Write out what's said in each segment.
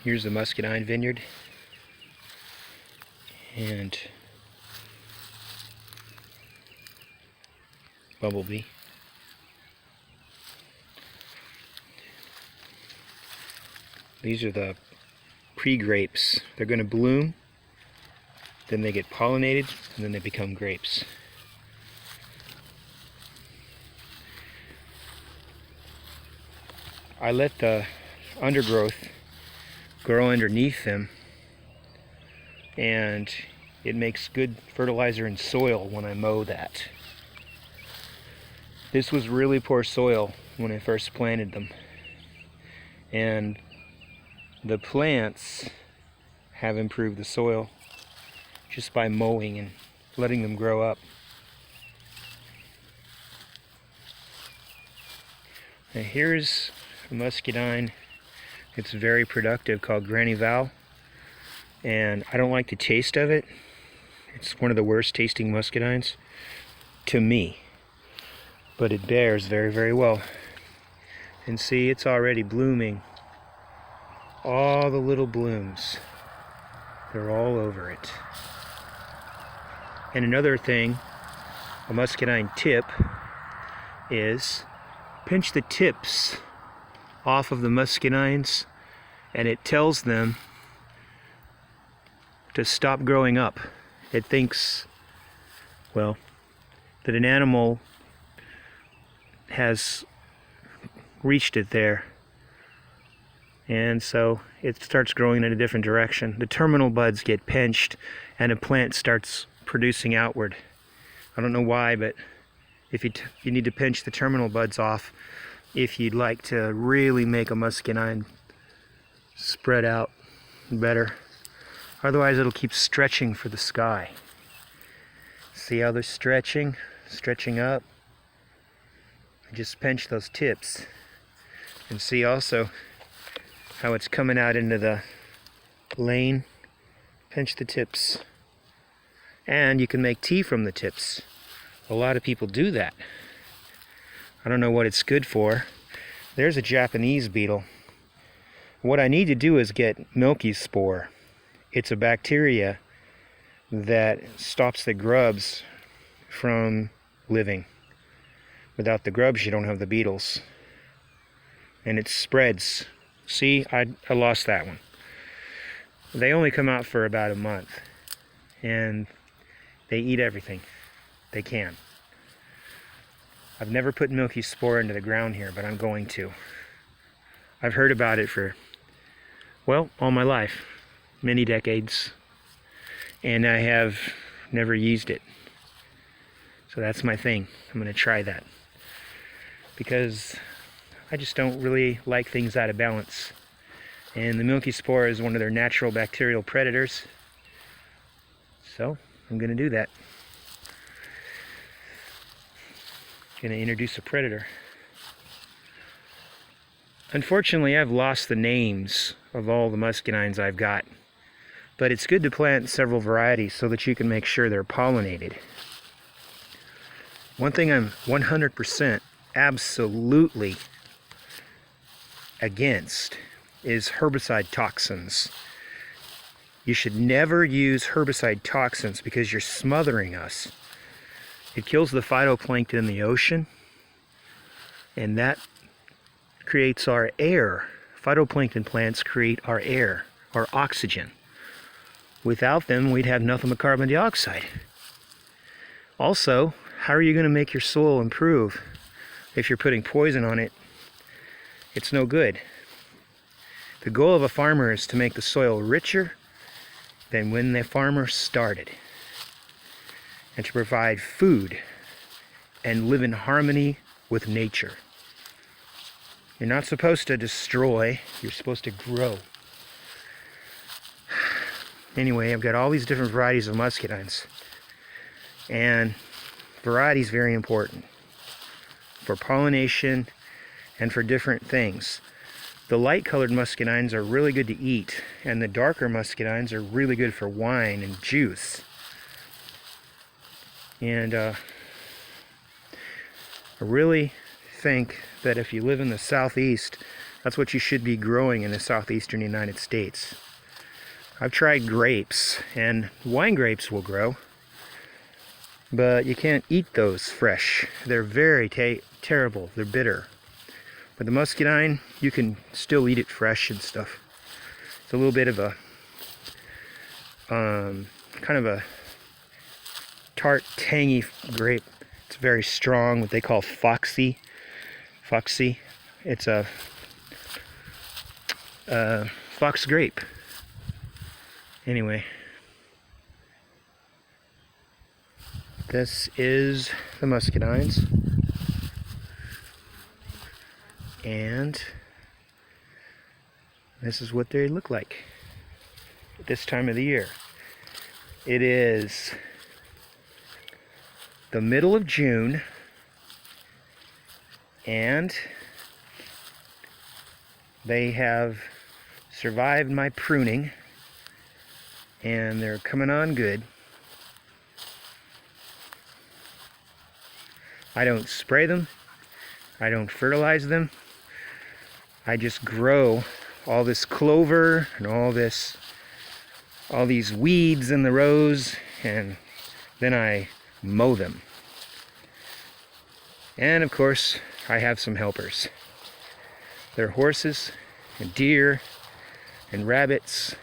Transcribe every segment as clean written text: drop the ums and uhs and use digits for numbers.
Here's the Muscadine vineyard, and Bumblebee. These are the pre-grapes. They're going to bloom, then they get pollinated, and then they become grapes. I let the undergrowth grow underneath them, and it makes good fertilizer and soil when I mow that. This was really poor soil when I first planted them, and the plants have improved the soil just by mowing and letting them grow up. Now here's a muscadine. It's very productive, called Granny Val, and I don't like the taste of it. It's one of the worst tasting muscadines to me, but it bears very, very well. And see, it's already blooming. All the little blooms, they're all over it. And another thing, a muscadine tip is pinch the tips off of the muscadines, and it tells them to stop growing up. It thinks, well, that an animal has reached it there, and so it starts growing in a different direction. The terminal buds get pinched and a plant starts producing outward. I don't know why, but if you need to pinch the terminal buds off if you'd like to really make a muscadine spread out better. Otherwise it'll keep stretching for the sky. See how they're stretching up? I just pinch those tips. And see also how it's coming out into the lane. Pinch the tips. And you can make tea from the tips. A lot of people do that. I don't know what it's good for. There's a Japanese beetle. What I need to do is get Milky Spore. It's a bacteria that stops the grubs from living. Without the grubs, you don't have the beetles. And it spreads. See, I lost that one. They only come out for about a month. And they eat everything they can. I've never put Milky Spore into the ground here, but I'm going to. I've heard about it for, well, all my life. Many decades. And I have never used it. So that's my thing. I'm going to try that. Because I just don't really like things out of balance. And the Milky Spore is one of their natural bacterial predators. So I'm going to do that. Going to introduce a predator. Unfortunately, I've lost the names of all the muscadines I've got. But it's good to plant several varieties so that you can make sure they're pollinated. One thing I'm 100% absolutely against is herbicide toxins. You should never use herbicide toxins because you're smothering us. It kills the phytoplankton in the ocean, and that creates our air. Phytoplankton plants create our air, our oxygen. Without them, we'd have nothing but carbon dioxide. Also, how are you going to make your soil improve if you're putting poison on it? It's no good. The goal of a farmer is to make the soil richer than when the farmer started, and to provide food and live in harmony with nature. You're not supposed to destroy, you're supposed to grow. Anyway, I've got all these different varieties of muscadines, and variety is very important for pollination and for different things. The light colored muscadines are really good to eat, and the darker muscadines are really good for wine and juice. And I really think that if you live in the southeast, That's what you should be growing in the southeastern United States. I've tried grapes, and wine grapes will grow, but you can't eat those fresh. They're very terrible. They're bitter. But the muscadine, you can still eat it fresh and stuff. It's a little bit of a kind of a tart, tangy grape. It's very strong, what they call foxy. It's a fox grape. Anyway, this is the muscadines, and this is what they look like at this time of the year. It is the middle of June, and they have survived my pruning, and they're coming on good. I don't spray them, I don't fertilize them. I just grow all this clover and all these weeds in the rows, and then I mow them. And of course, I have some helpers. They're horses and deer and rabbits,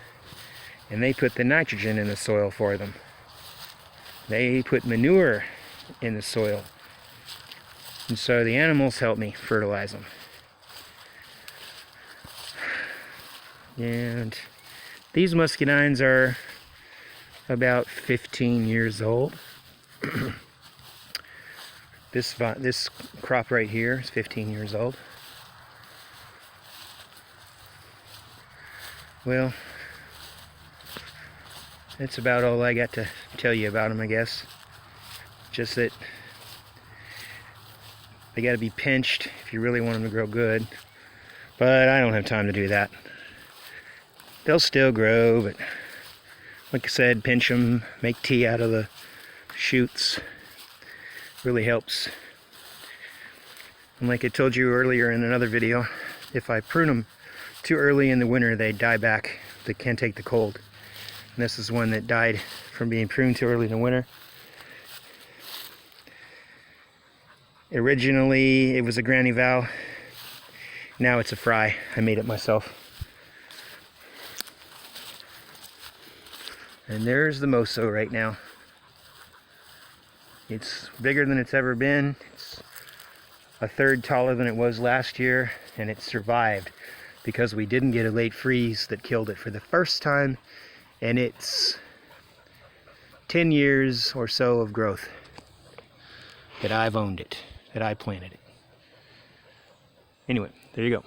and they put the nitrogen in the soil for them. They put manure in the soil. And so the animals help me fertilize them. And these muscadines are about 15 years old. This crop right here is 15 years old. Well, that's about all I got to tell you about them, I guess. Just that they got to be pinched if you really want them to grow good. But I don't have time to do that. They'll still grow, but like I said, pinch them, make tea out of the shoots. Really helps. And like I told you earlier in another video, if I prune them too early in the winter, they die back. They can't take the cold. And this is one that died from being pruned too early in the winter. Originally, it was a granny val. Now it's a fry. I made it myself. And there's the Moso right now. It's bigger than it's ever been. It's a third taller than it was last year, and it survived because we didn't get a late freeze that killed it for the first time, and it's 10 years or so of growth that I've owned it, that I planted it. Anyway, there you go.